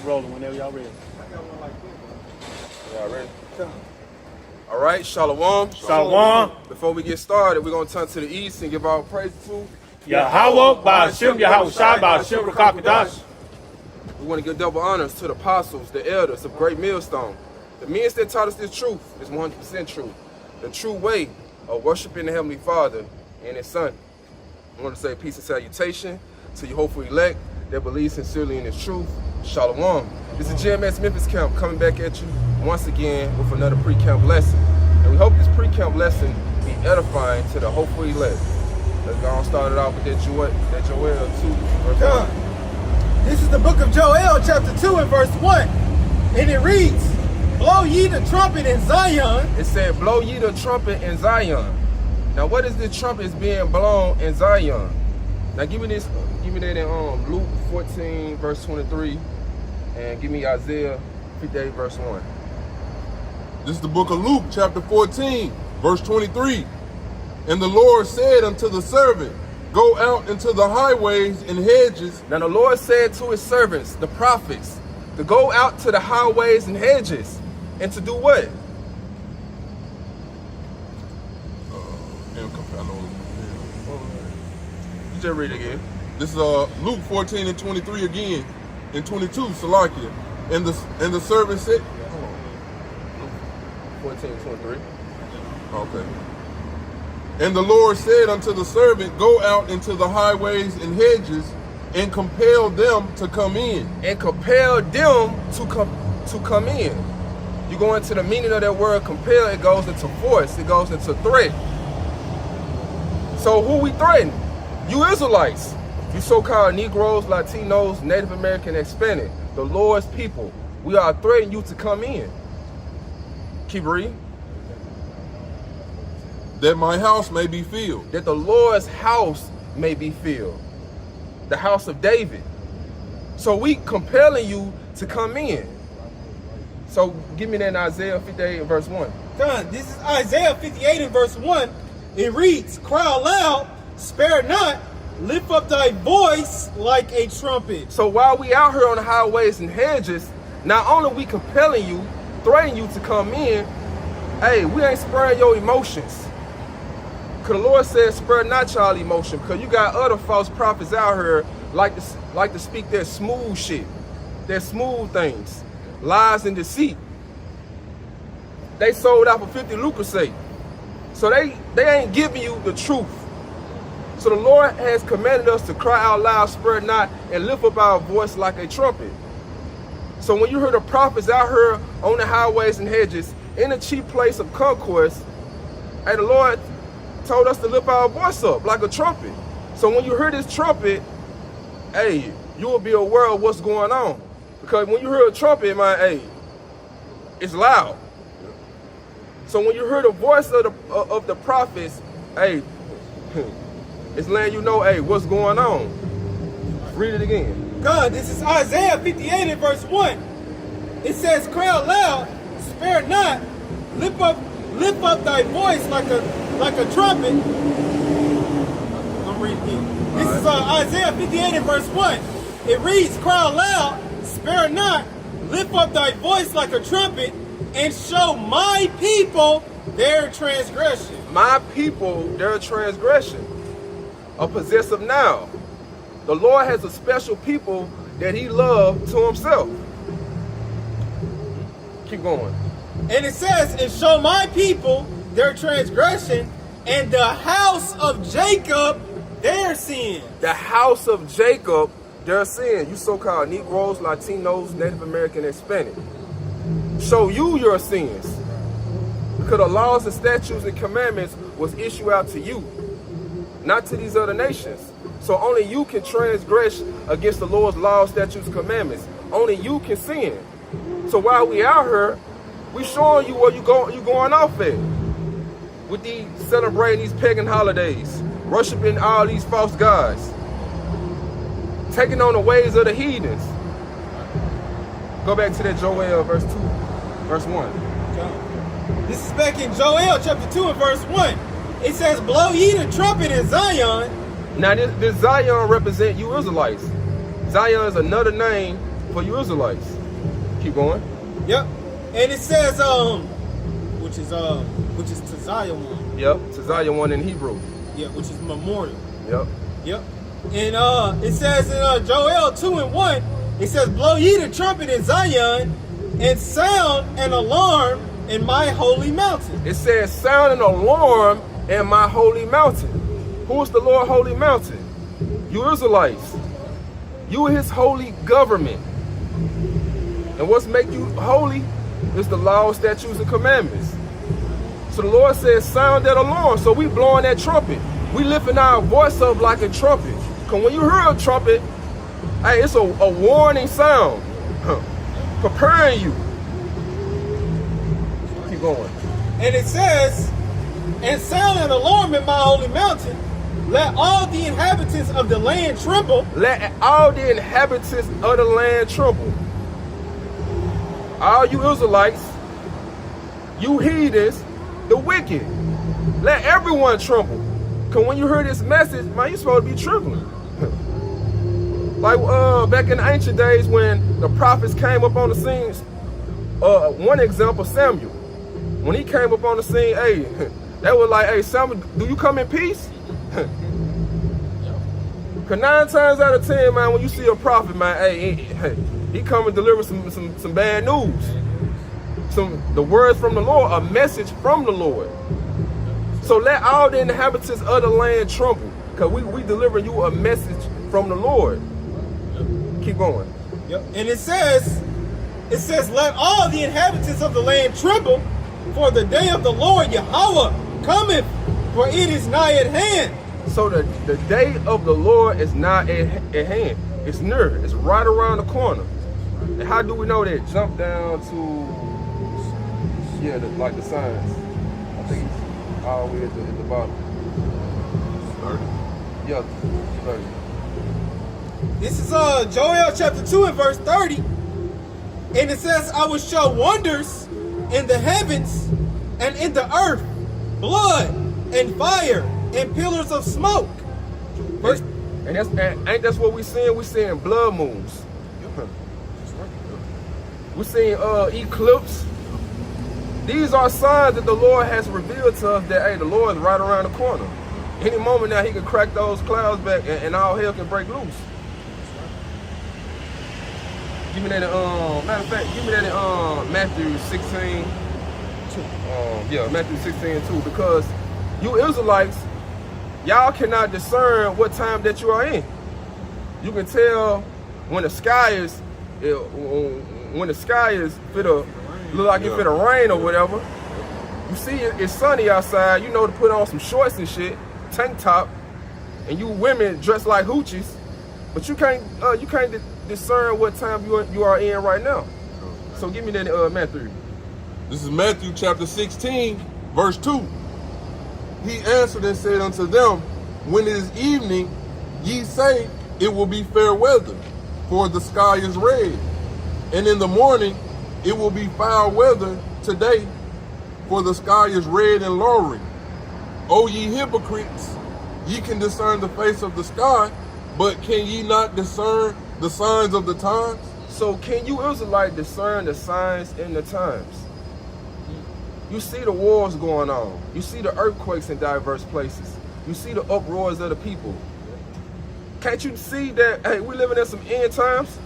rolling whenever y'all ready. Y'all ready? All right, Shalom. Shalom. Before we get started, we're going to turn to the east and give our praise to Yahweh, Ba'ashem, Yahweh Shai, Ba'ashem, Rakakadash. We want to give double honors to the apostles, the elders of Great Millstone. The men that taught us this truth is 100% true. The true way of worshiping the Heavenly Father and His Son. I want to say peace and salutation to you hopeful elect that believe sincerely in this truth. Shalom. This is GMS Memphis Camp coming back at you once again with another pre-camp lesson. And we hope this pre-camp lesson be edifying to the hopeful elect. Let's go on start it off with that Joel 2, verse 1. This is the book of Joel, chapter 2 and verse 1. And it reads, blow ye the trumpet in Zion. It said, blow ye the trumpet in Zion. Now what is the trumpet being blown in Zion? Now give me that in Luke 14 verse 23 and give me Isaiah 58 verse 1. This is the book of Luke, chapter 14, verse 23. And the Lord said unto the servant, go out into the highways and hedges. Now the Lord said to his servants, the prophets, to go out to the highways and hedges and to do what? You just read it again. This is Luke 14 and 23 again, and 22, Salakia. And the servant said, hold on. 14 and 23. Okay. And the Lord said unto the servant, go out into the highways and hedges and compel them to come in. And compel them to come in. You go into the meaning of that word compel, it goes into force, it goes into threat. So who we threaten? You Israelites. You so-called Negroes, Latinos, Native American, Hispanic, the Lord's people. We are threatening you to come in. Keep reading. That my house may be filled. That the Lord's house may be filled. The house of David. So we compelling you to come in. So give me that in Isaiah 58 and verse 1. Done. This is Isaiah 58 and verse 1. It reads, cry aloud, spare not, lift up thy voice like a trumpet. So while we out here on the highways and hedges, not only we compelling you, threatening you to come in, hey, we ain't sparing your emotions. Because the Lord says, spare not y'all emotion, because you got other false prophets out here like to speak that smooth shit, that smooth things, lies and deceit. They sold out for 50 lucrece. So they ain't giving you the truth. So the Lord has commanded us to cry out loud, spare not, and lift up our voice like a trumpet. So when you hear the prophets out here on the highways and hedges, in a cheap place of concourse, hey, the Lord told us to lift our voice up like a trumpet. So when you hear this trumpet, hey, you will be aware of what's going on. Because when you hear a trumpet, man, hey, it's loud. So when you hear the voice of the prophets, hey, it's letting you know, hey, what's going on. Read it again. God, this is Isaiah 58 and verse 1. It says, cry aloud, spare not, lift up thy voice like a trumpet. I'm reading again. This is Isaiah 58 and verse 1. It reads, cry aloud, spare not, lift up thy voice like a trumpet, and show my people their transgression. My people, their transgression. A possessive noun. The Lord has a special people that he loved to himself. Keep going. And it says, and show my people their transgression, and the house of Jacob their sin. The house of Jacob, their sin. You so-called Negroes, Latinos, Native American, Hispanic. Show you your sins. Because the laws and statutes and commandments was issued out to you, not to these other nations. So only you can transgress against the Lord's laws, statutes, commandments. Only you can sin. So while we out here, we showing you where you going off at. With these celebrating these pagan holidays, worshiping all these false gods, taking on the ways of the heathens. Go back to that Joel verse 2, verse 1. This is back in Joel chapter 2 and verse 1. It says, blow ye the trumpet in Zion. Now this Zion represent you Israelites. Zion is another name for you Israelites. Keep going. Yep. And it says, which is to Zion 1. Yep. To Zion 1 in Hebrew. Yeah, which is memorial. Yep. Yep. And it says in Joel 2:1, it says, blow ye the trumpet in Zion and sound an alarm in my holy mountain. It says, sound an alarm in my holy mountain. Who is the Lord holy mountain? You Israelites. You are his holy government. And what's make you holy is the laws, statutes, and commandments. So the Lord says, sound that alarm. So we blowing that trumpet. We lifting our voice up like a trumpet. Because when you hear a trumpet, hey, it's a warning sound. Preparing you. Keep going. And it says, and sound an alarm in my holy mountain. Let all the inhabitants of the land tremble. Let all the inhabitants of the land tremble. All you Israelites, you heathens, the wicked. Let everyone tremble. Because when you hear this message, man, you're supposed to be trembling. Like back in the ancient days when the prophets came up on the scene. One example, Samuel. When he came up on the scene, hey, that was like, hey, Samuel, do you come in peace? Because 9 times out of 10, man, when you see a prophet, man, hey, he come and deliver some bad news. The words from the Lord, a message from the Lord. So let all the inhabitants of the land tremble, because we delivering you a message from the Lord. Keep going. Yep. And it says, let all the inhabitants of the land tremble, for the day of the Lord Yahweh cometh, for it is nigh at hand. So the day of the Lord is not at hand. It's near. It's right around the corner. And how do we know that? Jump down to, yeah, like the signs. I think it's all the way at the bottom. 30. Yeah, 30. This is Joel chapter 2 and verse 30. And it says, I will show wonders in the heavens and in the earth, blood and fire and pillars of smoke. Verse, and ain't that's what we seeing? We seeing blood moons. We seeing eclipse. These are signs that the Lord has revealed to us that, hey, the Lord is right around the corner. Any moment now, he can crack those clouds back and all hell can break loose. Give me that, matter of fact, give me that in Matthew 16, 2. Yeah, Matthew 16:2, because you Israelites, y'all cannot discern what time that you are in. You can tell when the sky is, look like it finna rain or whatever. You see it's sunny outside, you know to put on some shorts and shit, tank top, and you women dressed like hoochies, but you can't discern what time you are in right now. So give me that Matthew. This is Matthew chapter 16, verse 2. He answered and said unto them, when it is evening, ye say it will be fair weather, for the sky is red. And in the morning, it will be foul weather today, for the sky is red and lowering. O ye hypocrites, ye can discern the face of the sky, but can ye not discern the signs of the times? So can you Israelites discern the signs in the times? You see the wars going on. You see the earthquakes in diverse places. You see the uproars of the people. Can't you see that, hey, we living in some end times?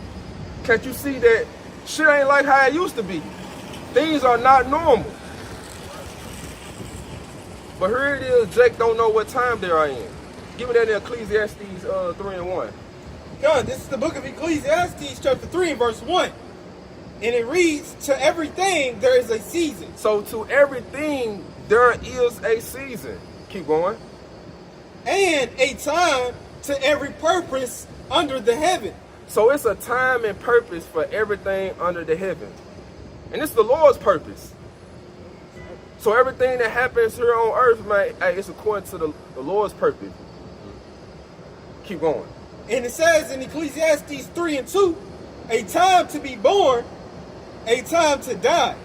Can't you see that shit ain't like how it used to be? Things are not normal. But here it is, Jake don't know what time they are in. Give me that in Ecclesiastes 3:1. God, this is the book of Ecclesiastes chapter 3 and verse 1. And it reads, to everything there is a season. So to everything there is a season. Keep going. And a time to every purpose under the heaven. So it's a time and purpose for everything under the heaven. And it's the Lord's purpose. So everything that happens here on earth, man, hey, it's according to the Lord's purpose. Keep going. And it says in Ecclesiastes 3:2, a time to be born, a time to die.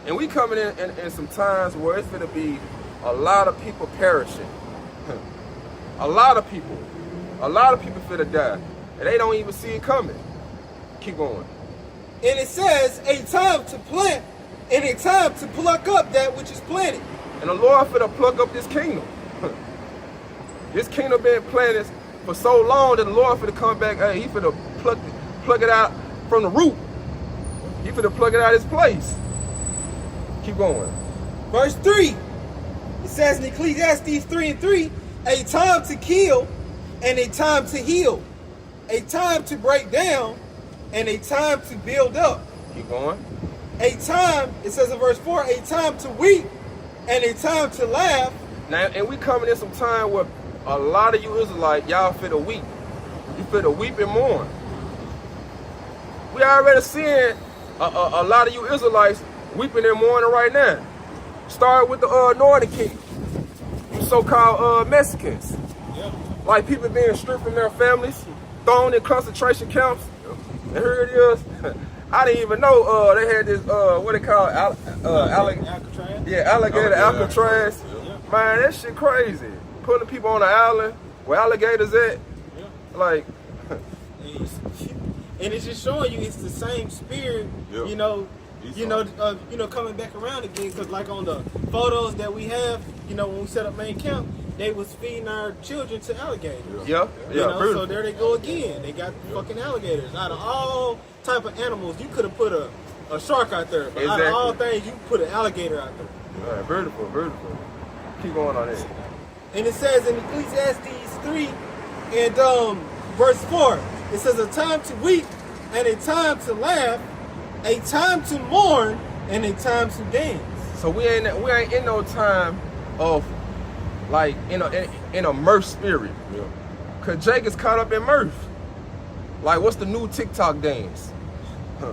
And we coming in some times where it's going to be a lot of people perishing. A lot of people finna die. And they don't even see it coming. Keep going. And it says a time to plant and a time to pluck up that which is planted. And the Lord finna pluck up this kingdom. This kingdom been planted for so long that the Lord finna come back. Hey, he finna pluck it out from the root. He finna pluck it out of its place. Keep going. Verse 3. It says in Ecclesiastes 3:3, a time to kill and a time to heal. A time to break down and a time to build up. Keep going. A time, it says in verse 4, a time to weep and a time to laugh. Now, and we coming in some time where a lot of you Israelites, y'all finna weep. You finna weep and mourn. We already seeing a lot of you Israelites weeping and mourning right now. Start with the Northern Kingdom, you so-called Mexicans. Yeah. Like people being stripped from their families, thrown in concentration camps. And here it is. I didn't even know they had this, what they call Alcatraz? Yeah, alligator Alcatraz. Yeah. Man, that shit crazy. Putting people on the island where alligators at. Yeah. Like, And it's just showing you it's the same spirit, Yep. you know, coming back around again. Because like on the photos that we have, when we set up main camp, they was feeding our children to alligators. yeah, So there they go again. They got fucking alligators. Out of all type of animals, you could have put a shark out there. But out of all things, you put an alligator out there. All right, beautiful. Keep going on it. And it says in Ecclesiastes 3 and verse 4, it says a time to weep and a time to laugh, a time to mourn and a time to dance. So we ain't in no time of like in a mirth spirit. Yeah. Cause Jake is caught up in mirth. Like what's the new TikTok dance? Huh.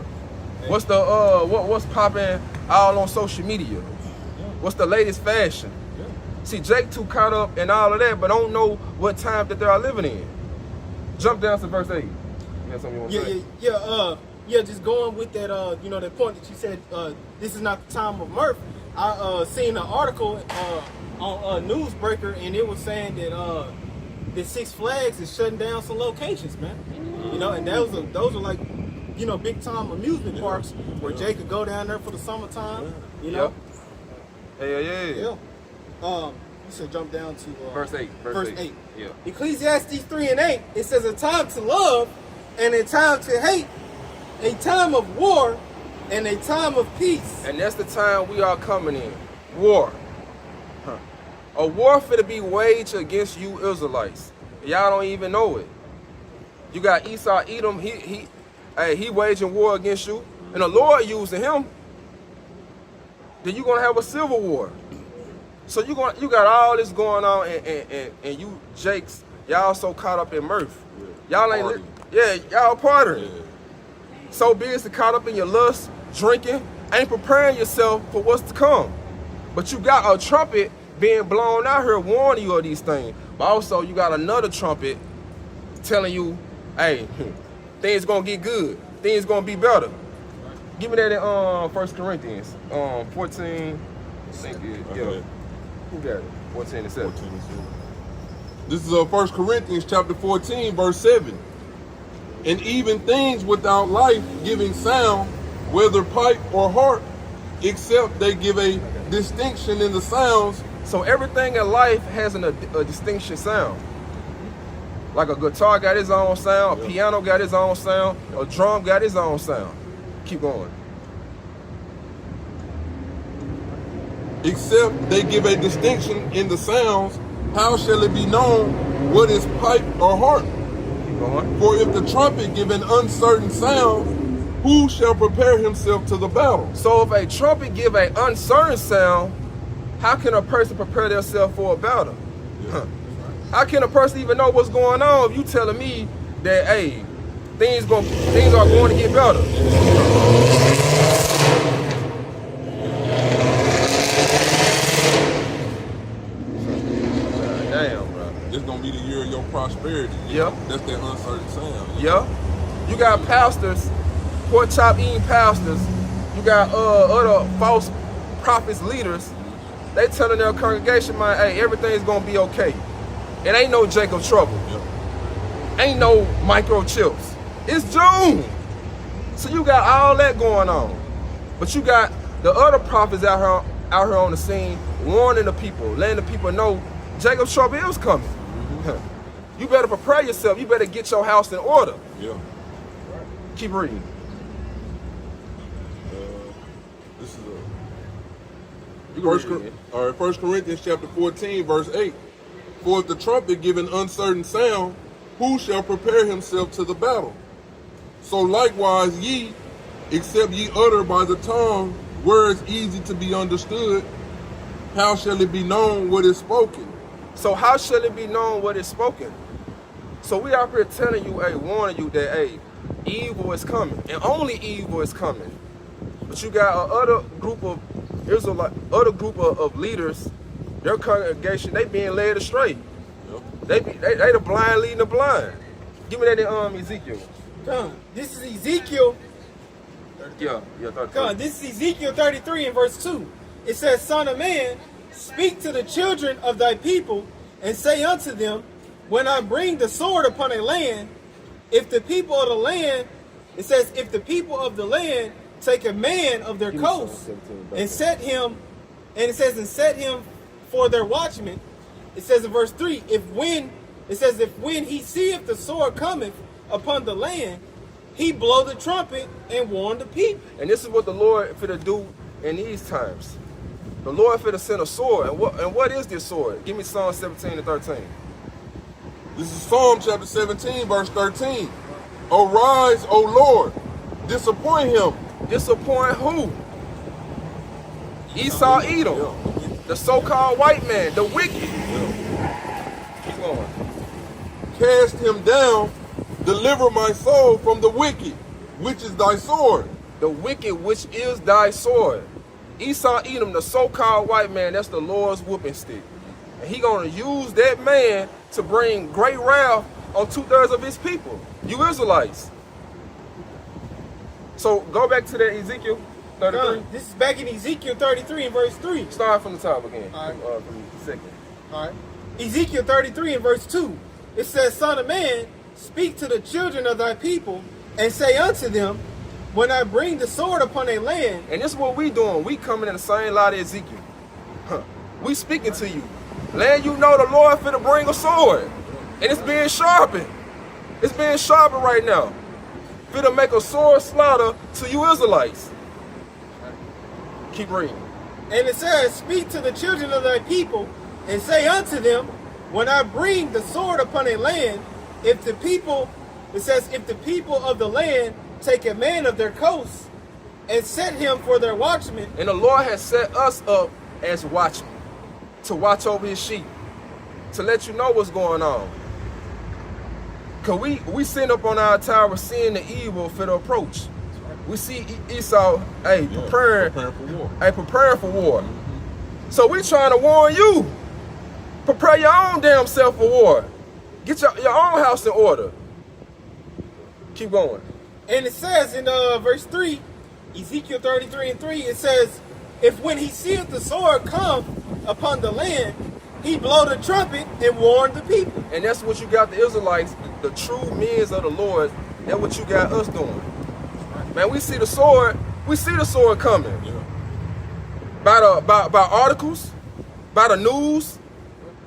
What's the what's popping all on social media? What's the latest fashion? See, Jake too caught up in all of that, but don't know what time that they are living in. Jump down to verse 8. You got something you want to say? Just going with that, that point that you said, this is not the time of mirth. I seen an article on Newsbreaker, and it was saying that the Six Flags is shutting down some locations, man. And those are like, big time amusement parks where Jay could go down there for the summertime. Yeah. Yeah. You should jump down to Verse 8. Verse 8. Yeah. Ecclesiastes 3 and 8. It says a time to love and a time to hate, a time of war and a time of peace. And that's the time we are coming in. War. A war for to be waged against you Israelites. Y'all don't even know it. You got Esau, Edom. He waging war against you, and the Lord using him. Then you're gonna have a civil war. So you got all this going on, and you Jakes, y'all so caught up in mirth. Y'all ain't y'all partying. So busy caught up in your lust, drinking, ain't preparing yourself for what's to come. But you got a trumpet being blown out here warning you of these things. But also you got another trumpet telling you, hey, things gonna get good. Things gonna be better. Give me that in 1 Corinthians 14. Yeah. Who got it? 14 and 7. This is 1 Corinthians chapter 14, verse 7. And even things without life giving sound, whether pipe or harp, except they give a distinction in the sounds. So everything in life has a distinction sound. Like a guitar got its own sound, a piano got its own sound, a drum got its own sound. Keep going. Except they give a distinction in the sounds, how shall it be known what is pipe or harp? Keep going. For if the trumpet give an uncertain sound, who shall prepare himself to the battle? So if a trumpet give an uncertain sound, how can a person prepare themselves for a battle? Yeah. How can a person even know what's going on if you telling me that, hey, things are going to get better? Damn, bro. It's gonna be the year of your prosperity. Yeah. That's that uncertain sound. Yeah. You got pastors, pork chop eating pastors. You got other false prophets, leaders. They telling their congregation, man, hey, everything's gonna be okay. It ain't no Jacob trouble. Yeah. Ain't no microchips. It's June. So you got all that going on. But you got the other prophets out here on the scene warning the people, letting the people know Jacob's trouble is coming. You better prepare yourself. You better get your house in order. Yeah. Keep reading. This is all right. 1 Corinthians chapter 14, verse 8. For if the trumpet give an uncertain sound, who shall prepare himself to the battle? So likewise ye, except ye utter by the tongue words easy to be understood, how shall it be known what is spoken? So how shall it be known what is spoken? So we out here telling you, hey, warning you that, hey, evil is coming, and only evil is coming. But you got other group of leaders, their congregation, they being led astray. Yep. They the blind leading the blind. Give me that in Ezekiel. Come, this is Ezekiel. Yeah. Come, this is Ezekiel 33 and verse 2. It says, Son of man, speak to the children of thy people, and say unto them, when I bring the sword upon a land, if the people of the land, it says, if the people of the land take a man of their coast and set him, and it says, and set him for their watchman. It says in verse 3, if when he seeth the sword cometh upon the land, he blow the trumpet and warn the people. And this is what the Lord finna do in these times. The Lord finna send a sword. And what is this sword? Give me Psalm 17 and 13. This is Psalm chapter 17, verse 13. Arise, O Lord, disappoint him. Disappoint who? Esau, Edom. Yeah. The so-called white man, the wicked. Keep going. Cast him down, deliver my soul from the wicked, which is thy sword. The wicked, which is thy sword. Esau, Edom, the so-called white man, that's the Lord's whooping stick. And he gonna use that man to bring great wrath on 2/3 of his people, you Israelites. So go back to that Ezekiel 33. Come, this is back in Ezekiel 33 and verse 3. Start from the top again. All right. From the second. All right. Ezekiel 33 and verse 2. It says, Son of man, speak to the children of thy people, and say unto them, when I bring the sword upon a land. And this is what we doing. We coming in the same light as Ezekiel. We speaking to you. Letting you know the Lord finna bring a sword. And it's being sharpened. It's being sharpened right now. Finna make a sword slaughter to you Israelites. Keep reading. And it says, speak to the children of thy people, and say unto them, when I bring the sword upon a land, if the people, it says, if the people of the land take a man of their coast and set him for their watchman. And the Lord has set us up as watchmen to watch over his sheep, to let you know what's going on. Cause we sitting up on our tower seeing the evil for the approach. We see Esau, preparing for war. Preparing for war. So we trying to warn you. Prepare your own damn self for war. Get your own house in order. Keep going. And it says in verse 3, Ezekiel 33 and 3, it says, if when he seeth the sword come upon the land, he blow the trumpet and warn the people. And that's what you got the Israelites, the true men of the Lord. That's what you got us doing. Man, we see the sword coming. Yeah. By articles, by the news,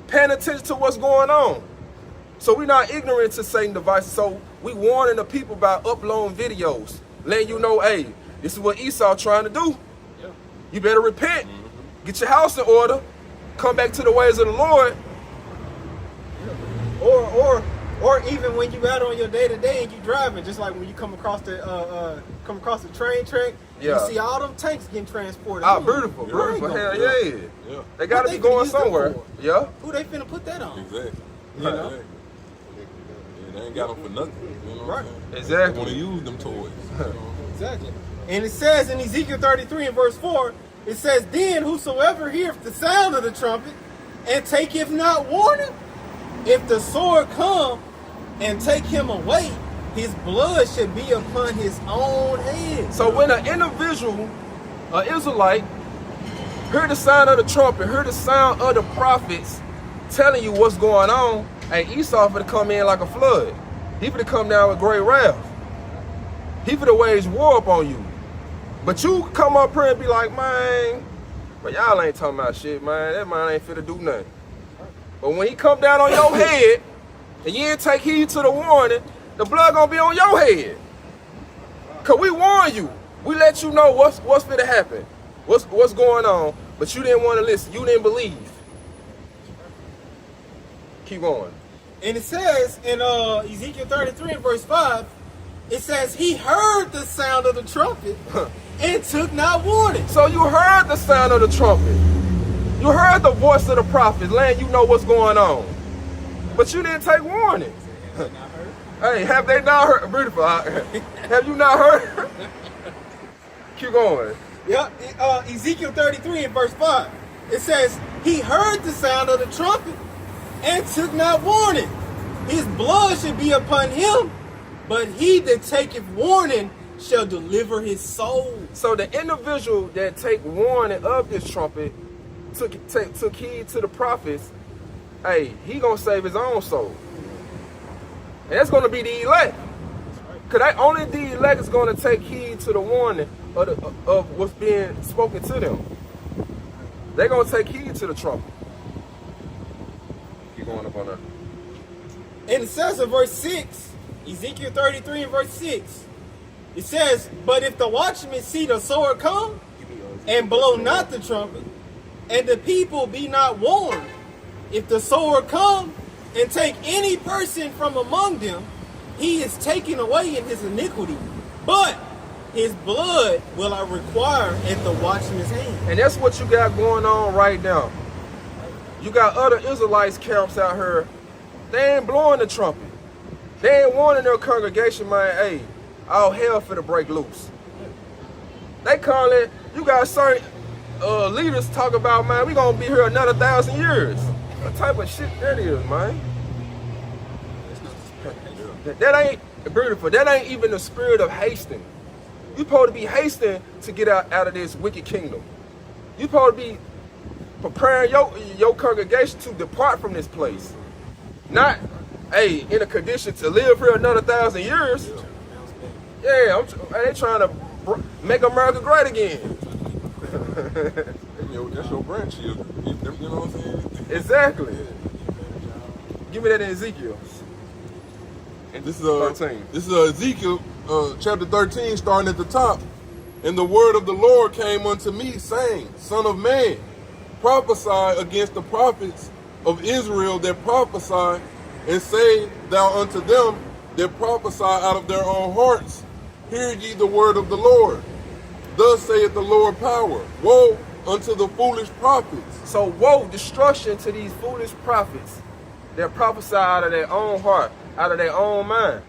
paying attention to what's going on. So we're not ignorant to Satan devices. So we warning the people by uploading videos, letting you know, hey, this is what Esau trying to do. Yeah. You better repent, get your house in order, come back to the ways of the Lord. Or even when you out on your day-to-day and you driving, just like when you come across the train track, Yeah. you see all them tanks getting transported. Ah, beautiful. Hell yeah. Yeah. They gotta be going somewhere. Yeah. Who they finna put that on? Exactly. You know? Yeah, they ain't got them for nothing. You know what I'm saying? Exactly. They want to use them toys. You know? Exactly. And it says in Ezekiel 33 and verse 4, it says, then whosoever heareth the sound of the trumpet and taketh not warning, if the sword come and take him away, his blood should be upon his own head. So when an individual, an Israelite, hear the sound of the trumpet, hear the sound of the prophets telling you what's going on, hey, Esau finna come in like a flood. He finna come down with great wrath. He finna wage war up on you. But you come up here and be like, man, but y'all ain't talking about shit, man. That man ain't finna do nothing. But when he come down on your head and you ain't take heed to the warning, the blood gonna be on your head. Cause we warn you. We let you know what's finna happen. What's going on, but you didn't want to listen. You didn't believe. Keep going. And it says in Ezekiel 33 and verse 5, it says, he heard the sound of the trumpet and took not warning. So you heard the sound of the trumpet. You heard the voice of the prophet letting you know what's going on. But you didn't take warning. Hey, have they not heard? Beautiful. Have you not heard? Keep going. Yeah, Ezekiel 33 and verse 5. It says, he heard the sound of the trumpet and took not warning. His blood should be upon him, but he that taketh warning shall deliver his soul. So the individual that take warning of this trumpet, took heed to the prophets, hey, he gonna save his own soul. And that's gonna be the elect. Cause only the elect is gonna take heed to the warning of what's being spoken to them. They're gonna take heed to the trumpet. Keep going up on that. And it says in verse 6, Ezekiel 33 and verse 6, it says, but if the watchman see the sword come, and blow not the trumpet, and the people be not warned, if the sword come and take any person from among them, he is taken away in his iniquity, but his blood will I require at the watchman's hand. And that's what you got going on right now. You got other Israelites camps out here. They ain't blowing the trumpet. They ain't warning their congregation, man, hey, all hell finna break loose. They call it, you got certain leaders talk about, man, we gonna be here another 1,000 years. What type of shit that is, man? That ain't beautiful. That ain't even the spirit of hasting. You supposed to be hasting to get out of this wicked kingdom. You supposed to be preparing your congregation to depart from this place. Not, hey, in a condition to live here another 1,000 years. Yeah, they trying to make America great again. That's your grandchildren. You know what I'm saying? Exactly. Give me that in Ezekiel. This is 13. This is Ezekiel chapter 13, starting at the top. And the word of the Lord came unto me, saying, Son of man, prophesy against the prophets of Israel that prophesy, and say thou unto them that prophesy out of their own hearts, hear ye the word of the Lord. Thus saith the Lord power, woe unto the foolish prophets. So woe, destruction to these foolish prophets that prophesy out of their own heart, out of their own mind.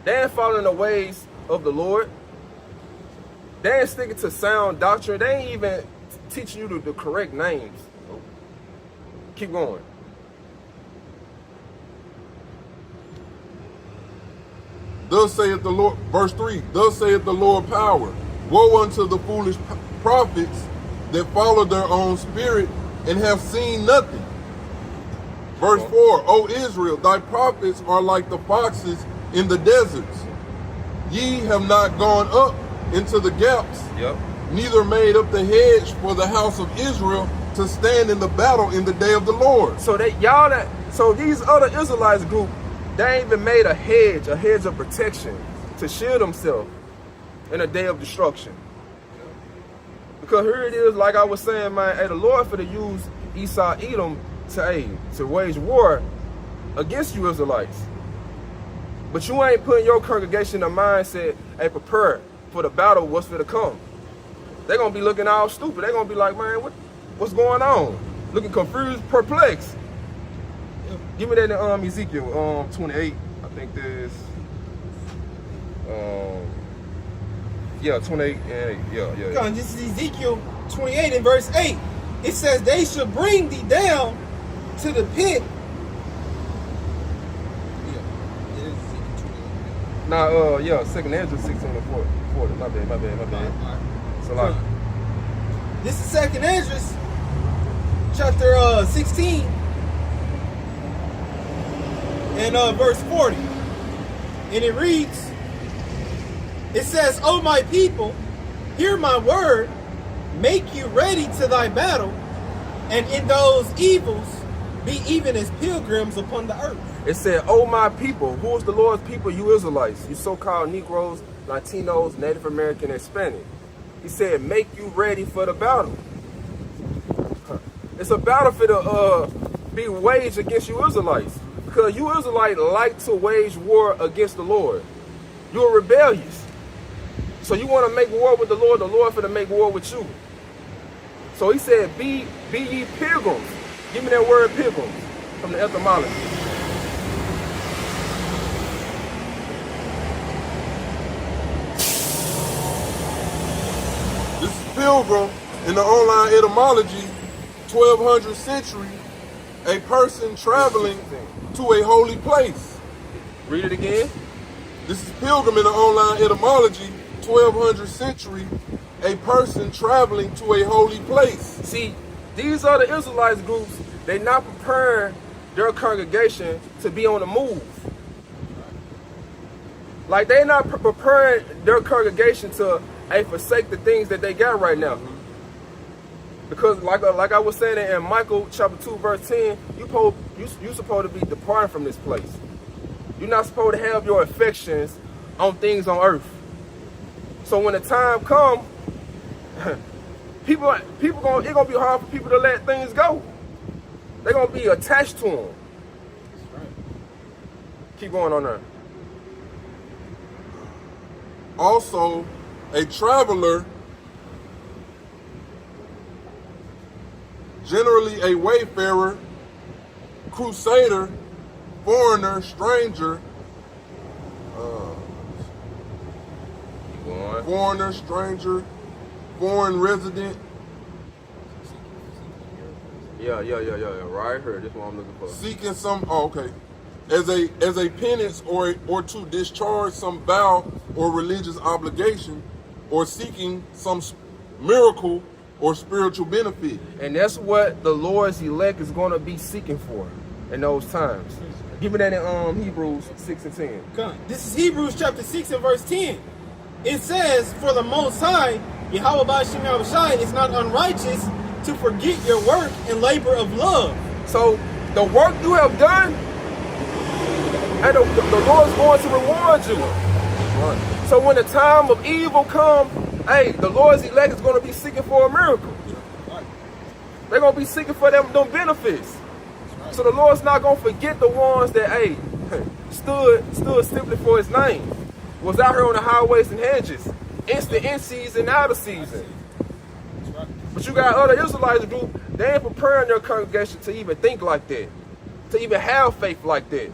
They ain't following the ways of the Lord. They ain't sticking to sound doctrine. They ain't even teaching you the correct names. Keep going. Thus saith the Lord, verse 3, thus saith the Lord power, woe unto the foolish prophets that follow their own spirit and have seen nothing. Verse 4, O Israel, thy prophets are like the foxes in the deserts. Ye have not gone up into the gaps, neither made up the hedge for the house of Israel to stand in the battle in the day of the Lord. So so these other Israelites group, they ain't even made a hedge of protection to shield themselves in a day of destruction. Because here it is, like I was saying, man, hey, the Lord for to use Esau, Edom to wage war against you Israelites. But you ain't putting your congregation in the mindset, hey, prepare for the battle, what's for to come. They're going to be looking all stupid. They're going to be like, man, what's going on? Looking confused, perplexed. Give me that in Ezekiel 28. I think there's 28 and yeah. This is Ezekiel 28 and verse 8. It says, they shall bring thee down to the pit. Second Ezra 16 and 40. My bad. So like, this is Second Ezra chapter 16 and verse 40. And it reads, It says, O my people, hear my word, make you ready to thy battle, and in those evils be even as pilgrims upon the earth. It said, oh my people. Who is the Lord's people? You Israelites. You so-called Negroes, Latinos, Native American, and Hispanic. He said, make you ready for the battle. It's a battlefield to be waged against you Israelites. Because you Israelites like to wage war against the Lord. You are rebellious. So you want to make war with the Lord finna make war with you. So he said, be ye pilgrims. Give me that word pilgrims from the etymology. This is pilgrim in the online etymology, 1200th century, a person traveling to a holy place. Read it again. This is pilgrim in the online etymology, 1200th century, a person traveling to a holy place. See, these are the Israelites groups. They're not preparing their congregation to be on the move. Like they're not preparing their congregation to forsake the things that they got right now. Because like I was saying in Michael chapter 2 verse 10, you supposed to be departing from this place. You're not supposed to have your affections on things on earth. So when the time comes, it's gonna be hard for people to let things go. They're gonna be attached to them. Keep going on there. Also, a traveler, generally a wayfarer, crusader, foreigner, stranger, foreigner, stranger, foreign resident. Yeah. Right here. This is what I'm looking for. Seeking some, okay. As a penance or to discharge some vow or religious obligation, or seeking some miracle or spiritual benefit. And that's what the Lord's elect is going to be seeking for in those times. Give me that in Hebrews 6 and 10. Come. This is Hebrews chapter 6 and verse 10. It says, for the Most High, Yahweh Ba'ashem Yahushai, is not unrighteous to forget your work and labor of love. So the work you have done, and the Lord's going to reward you. Right. So when the time of evil comes, hey, the Lord's elect is going to be seeking for a miracle. They're going to be seeking for them benefits. So the Lord's not going to forget the ones that, hey, stood simply for his name. Was out here on the highways and hedges. Instant in season, out of season. But you got other Israelites group, they ain't preparing their congregation to even think like that. To even have faith like that.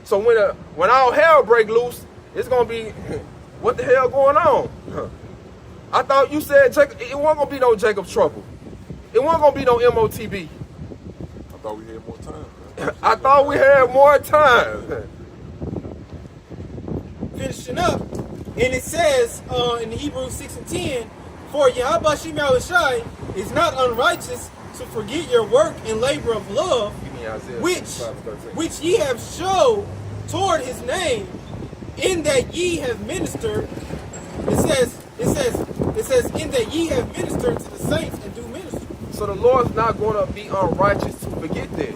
So when all hell break loose, it's going to be, what the hell going on? I thought you said Jacob, it wasn't going to be no Jacob's trouble. It wasn't going to be no MOTB. I thought we had more time. I thought we had more time. Finishing up, and it says in Hebrews 6 and 10, for Yahweh Ba'ashem Yahushai is not unrighteous to forget your work and labor of love, which ye have showed toward his name, in that ye have ministered. It says in that ye have ministered to the saints and do ministry. So the Lord's not going to be unrighteous to forget that.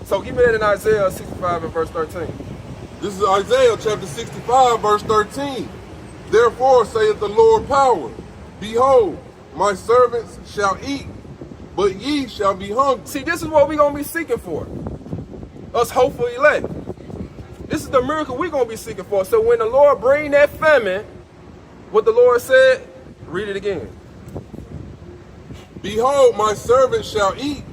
So give me that in Isaiah 65 and verse 13. This is Isaiah chapter 65 verse 13. Therefore saith the Lord power, behold, my servants shall eat, but ye shall be hungry. See, this is what we're going to be seeking for. Us hopeful elect. This is the miracle we're going to be seeking for. So when the Lord bring that famine, what the Lord said, read it again. Behold, my servants shall eat,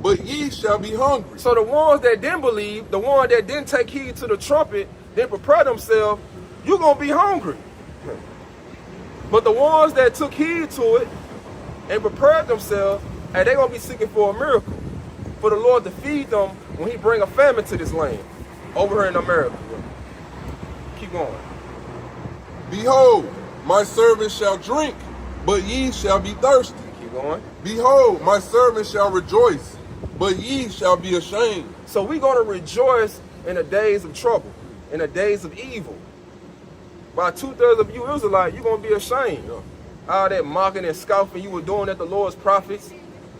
but ye shall be hungry. So the ones that didn't believe, the ones that didn't take heed to the trumpet, didn't prepare themselves, you're going to be hungry. But the ones that took heed to it and prepared themselves, and they're going to be seeking for a miracle. For the Lord to feed them when he bring a famine to this land. Over here in America. Keep going. Behold, my servants shall drink, but ye shall be thirsty. Keep going. Behold, my servants shall rejoice, but ye shall be ashamed. So we're going to rejoice in the days of trouble, in the days of evil. By 2/3 of you Israelites, you're going to be ashamed. Yeah. All that mocking and scoffing you were doing at the Lord's prophets,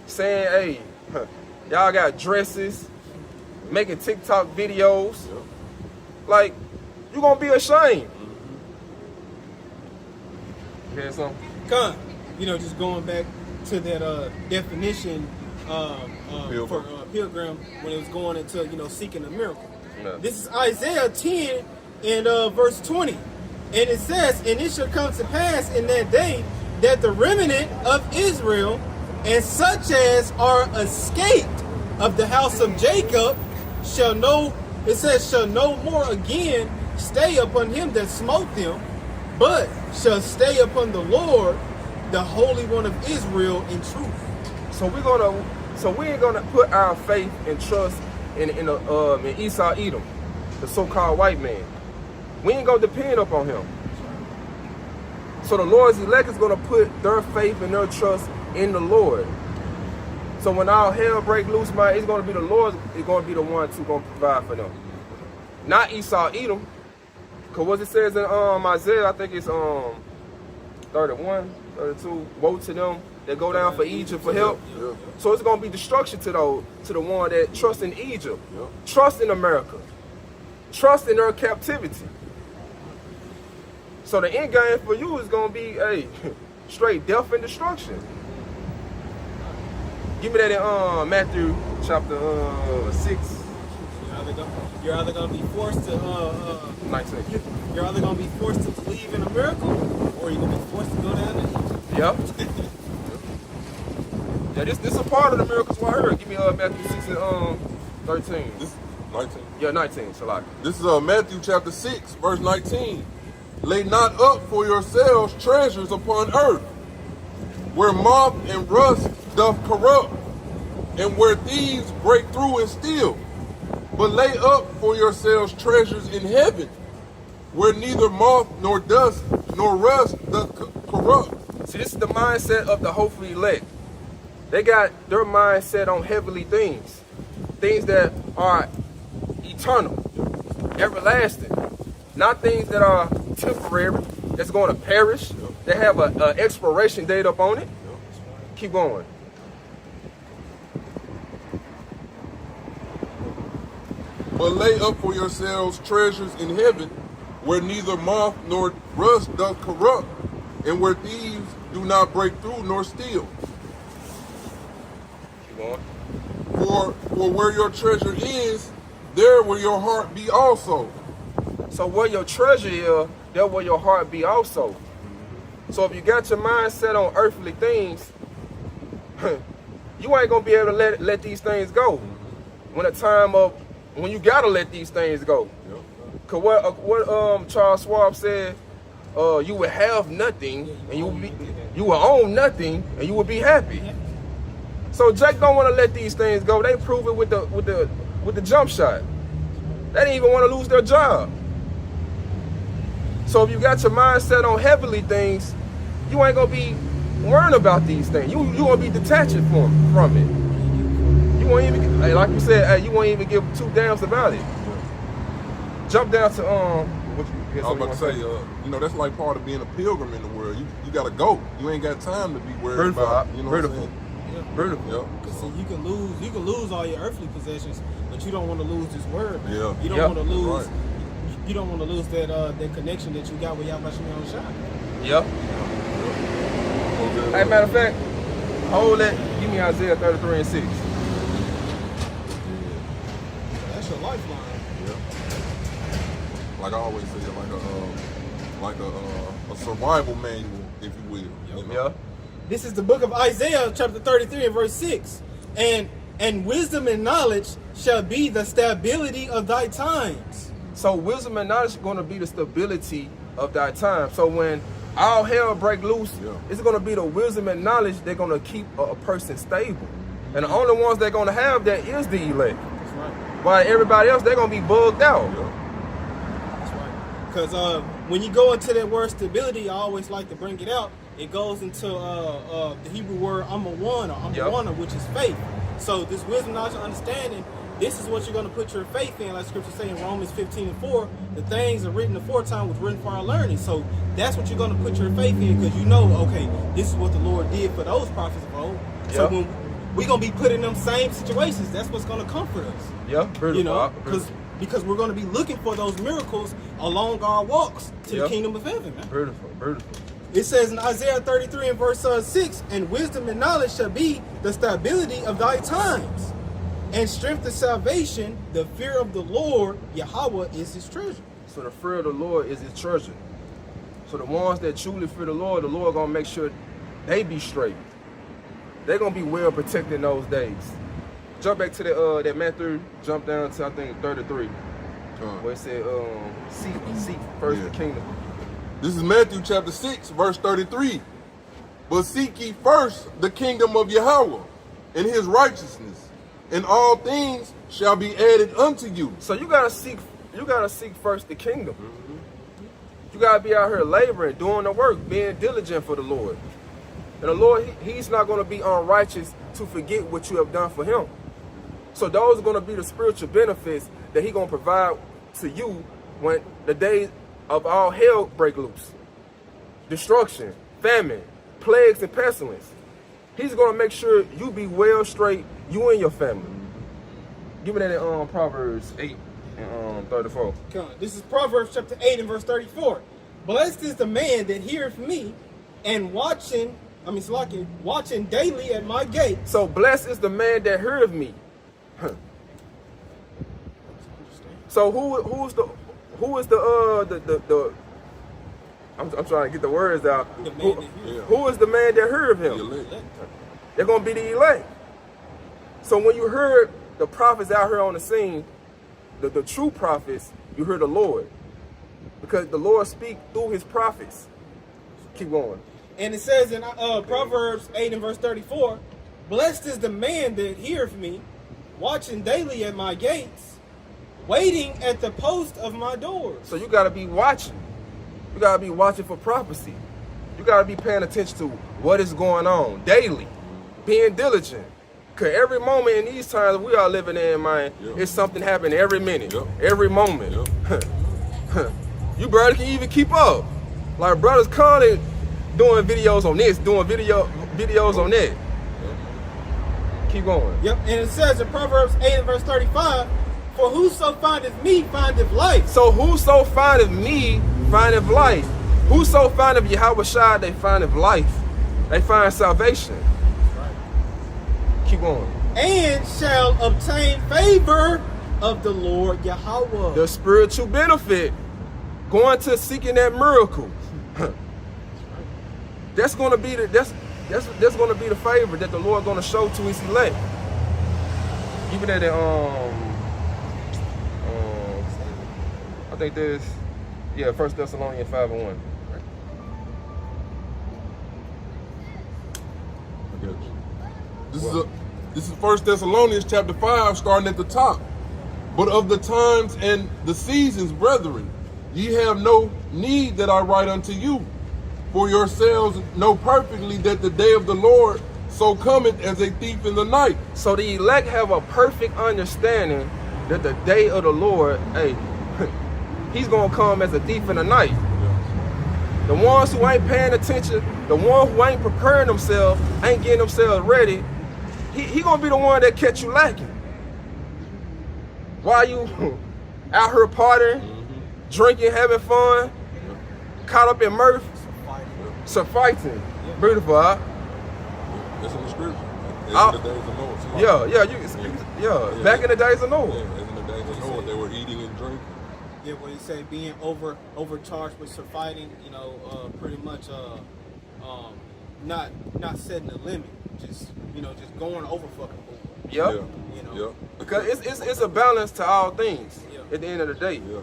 saying, hey, y'all got dresses, making TikTok videos. Yeah. Like, you're going to be ashamed. You hear something? Con, you know, just going back to that definition for pilgrim when it was going into, you know, seeking a miracle. Yeah. This is Isaiah 10 and verse 20. And it says, and it shall come to pass in that day that the remnant of Israel and such as are escaped of the house of Jacob shall no more again stay upon him that smote them, but shall stay upon the Lord, the Holy One of Israel, in truth. So we ain't gonna put our faith and trust in Esau Edom, the so-called white man. We ain't gonna depend upon him. So the Lord's elect is gonna put their faith and their trust in the Lord. So when all hell break loose, man, it's gonna be the Lord. It's gonna be the one who's gonna provide for them, not Esau Edom. Cause what it says in Isaiah, I think it's 31, 32. Woe to them that go down for Egypt for help. Yeah. So it's gonna be destruction to the one that trust in Egypt, Yeah. trust in America, trust in their captivity. So the end game for you is gonna be straight death and destruction. Give me that in Matthew chapter 6. You're either gonna be forced to 19. you're either gonna be forced to believe in a miracle, or you're gonna be forced to go down to Egypt. Yep. Yeah, this is a part of the miracles right here. Give me Matthew 6 and 13. This 19. Yeah, 19. So like, This is Matthew chapter 6, verse 19. Lay not up for yourselves treasures upon earth, where moth and rust doth corrupt, and where thieves break through and steal. But lay up for yourselves treasures in heaven, where neither moth nor dust nor rust doth corrupt. see, this is the mindset of the hopefully elect. They got their mindset on heavenly things that are eternal, everlasting, not things that are temporary, that's going to perish, that have an expiration date up on it. Keep going. But lay up for yourselves treasures in heaven, where neither moth nor rust doth corrupt, and where thieves do not break through nor steal. Keep going. For where your treasure is, there will your heart be also. So where your treasure is, there will your heart be also. So if you got your mindset on earthly things, you ain't gonna be able to let these things go. When you gotta let these things go. Cause what Charles Schwab said, you would have nothing and you will own nothing and you will be happy. So Jake don't want to let these things go. They prove it with the jump shot. They didn't even want to lose their job. So if you got your mindset on heavenly things, you ain't gonna be worrying about these things. You gonna be detaching from it. You won't even, like you said, you won't even give two damns about it. Jump down to what you. I was about to say, you know, that's like part of being a pilgrim in the world. You gotta go. You ain't got time to be worried about. You know what I'm saying? Beautiful. Yeah. Because you can lose all your earthly possessions, but you don't want to lose this word. Man. Yeah. You don't want to lose. Right. You don't want to lose that connection that you got with Yahweh Shem Shai. Yep. Hey, matter of fact, hold that. Give me Isaiah 33 and 6. That's your lifeline. Yeah. Like I always say, like a survival manual, if you will. You know? Yeah. This is the book of Isaiah, chapter 33 and verse 6. And wisdom and knowledge shall be the stability of thy times. So wisdom and knowledge is going to be the stability of thy time. So when all hell break loose, it's going to be the wisdom and knowledge that's going to keep a person stable. And the only ones they're going to have that is the elect. That's right. While everybody else, they're going to be bugged out. That's right. Because when you go into that word stability, I always like to bring it out. It goes into the Hebrew word amawana, which is faith. So this wisdom, knowledge, and understanding this is what you're going to put your faith in, like Scripture say in Romans 15:4. The things are written aforetime was written for our learning. So that's what you're going to put your faith in, because you know, okay, this is what the Lord did for those prophets of old. So when we're going to be put in them same situations, that's what's going to comfort us. Yeah, beautiful. You know, because we're going to be looking for those miracles along our walks to the kingdom of heaven, man. Beautiful, beautiful. It says in Isaiah 33 and verse 6, and wisdom and knowledge shall be the stability of thy times, and strength of salvation, the fear of the Lord, Yahweh, is his treasure. So the fear of the Lord is his treasure. So the ones that truly fear the Lord going to make sure they be straight. They're going to be well protected in those days. Jump back to that Matthew, jump down to, I think, 33. Where it said, seek first the kingdom. This is Matthew chapter 6, verse 33. But seek ye first the kingdom of Yahweh and his righteousness, and all things shall be added unto you. So you gotta seek first the kingdom. You gotta be out here laboring, doing the work, being diligent for the Lord. And the Lord, he's not gonna be unrighteous to forget what you have done for him. So those are gonna be the spiritual benefits that he's gonna provide to you when the days of all hell break loose. Destruction, famine, plagues, and pestilence. He's gonna make sure you be well straight, you and your family. Give me that in Proverbs 8 and 34. This is Proverbs chapter 8 and verse 34. Blessed is the man that heareth me, and watching daily at my gate. So blessed is the man that heareth me. So who is the I'm trying to get the words out. Who is the man that heard him? They're gonna be the elect. So when you heard the prophets out here on the scene, the true prophets, you heard the Lord, because the Lord speak through his prophets. Keep going. And it says in Proverbs 8 and verse 34, blessed is the man that heareth me, watching daily at my gates, waiting at the post of my doors. So you got to be watching. You got to be watching for prophecy. You got to be paying attention to what is going on daily, being diligent. Because every moment in these times we are living in, man, it's something happening every minute, every moment. You barely can even keep up. Like brothers calling, doing videos on this, doing videos on that. Keep going. Yep, and it says in Proverbs 8 and verse 35, for whoso findeth me findeth life. So whoso findeth me findeth life. Whoso findeth Yahweh Shai, they findeth life. They find salvation. Keep going. And shall obtain favor of the Lord Yahweh. The spiritual benefit, going to seeking that miracle. That's gonna be that's gonna be the favor that the Lord gonna show to his elect. Even that I think there's 1 Thessalonians 5 and 1. I got you. This is 1 Thessalonians chapter 5, starting at the top. But of the times and the seasons, brethren, ye have no need that I write unto you. For yourselves know perfectly that the day of the Lord so cometh as a thief in the night. So the elect have a perfect understanding that the day of the Lord, he's gonna come as a thief in the night. The ones who ain't paying attention, the ones who ain't preparing themselves, ain't getting themselves ready, he gonna be the one that catch you lacking. While you out here partying, drinking, having fun, caught up in mirth, some fighting. Beautiful, huh? That's in the scripture. That's in the days of Noah. Back in the days of Noah. Yeah, in the days of Noah, they were eating and drinking. Yeah, what you say, being overcharged with some fighting, pretty much not setting a limit, just going over fucking forward. Yep. Because it's a balance to all things at the end of the day. Yeah.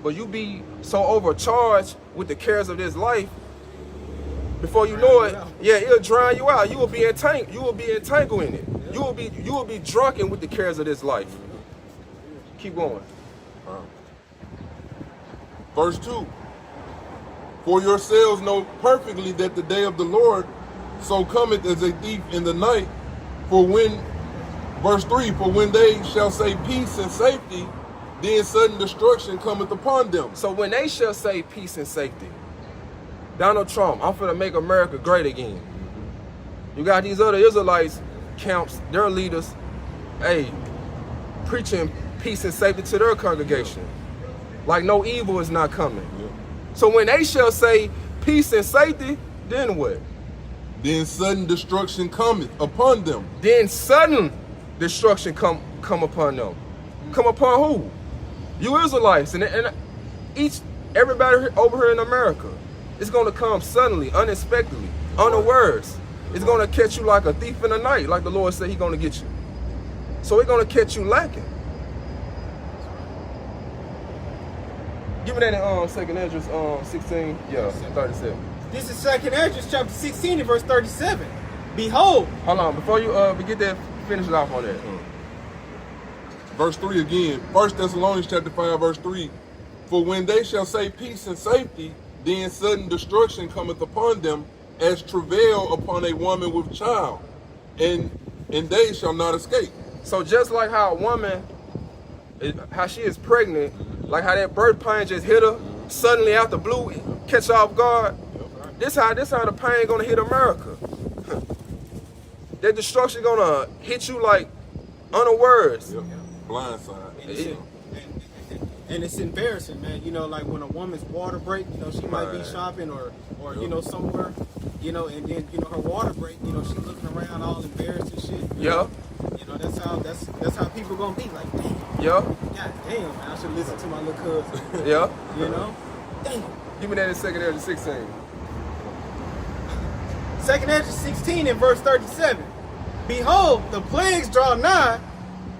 But you be so overcharged with the cares of this life, before you know it, it'll drown you out. You will be entangled in it. You will be drunken with the cares of this life. Keep going. Verse 2. For yourselves know perfectly that the day of the Lord so cometh as a thief in the night. For when Verse 3, for when they shall say peace and safety, then sudden destruction cometh upon them. So when they shall say peace and safety, Donald Trump, I'm finna make America great again. You got these other Israelites camps, their leaders, hey, preaching peace and safety to their congregation. Like no evil is not coming. Yeah. So when they shall say peace and safety, then what? Then sudden destruction cometh upon them. Then sudden destruction come upon them. Come upon who? You Israelites and everybody over here in America. It's gonna come suddenly, unexpectedly, unawares. It's gonna catch you like a thief in the night, like the Lord said He's gonna get you. So it's gonna catch you lacking. Give me that in 2nd Esdras 16, 37. This is 2nd Esdras chapter 16 and verse 37. Behold, Hold on, before you get that, finish it off on that. Verse 3 again. 1 Thessalonians chapter 5, verse 3. For when they shall say peace and safety, then sudden destruction cometh upon them, as travail upon a woman with child, and they shall not escape. So just like how a woman, how she is pregnant, like how that birth pain just hit her suddenly out the blue, catch her off guard. This how the pain gonna hit America. That destruction gonna hit you like unawares. Yep. Blindside. and it's embarrassing, man. You know, like when a woman's water break, you know, she might be shopping or you know, somewhere, you know, and then, you know, her water break, you know, she's looking around all embarrassed and shit. Yeah. You know, that's how people gonna be like, damn. Yeah. God damn, man, I should listen to my little cousin. Yeah. You know? Damn. Give me that in 2nd Esdras 16. 2nd Esdras 16 and verse 37. Behold, the plagues draw nigh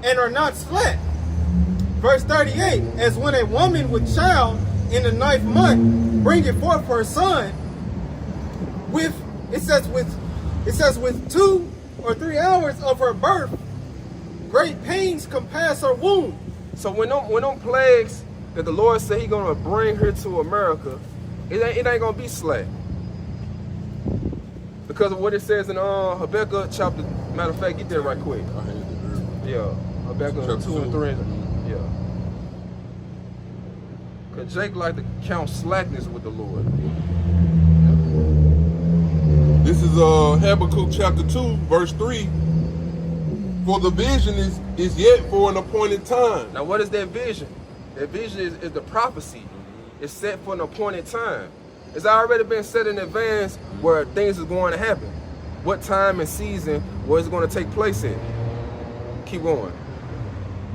and are not slack. Verse 38. As when a woman with child in the 9th month bringeth forth her son, with 2 or 3 hours of her birth, great pains compass her womb. So when them plagues that the Lord said He gonna bring her to America, it ain't gonna be slack. Because of what it says in Habakkuk chapter, matter of fact, get there right quick. I had it Yeah, Habakkuk Chapter 2 and 2. 3. Yeah. Because Jake like to count slackness with the Lord. This is Habakkuk chapter 2, verse 3. For the vision is yet for an appointed time. Now what is that vision? That vision is the prophecy. It's set for an appointed time. It's already been set in advance where things is going to happen. What time and season where it's going to take place in. Keep going.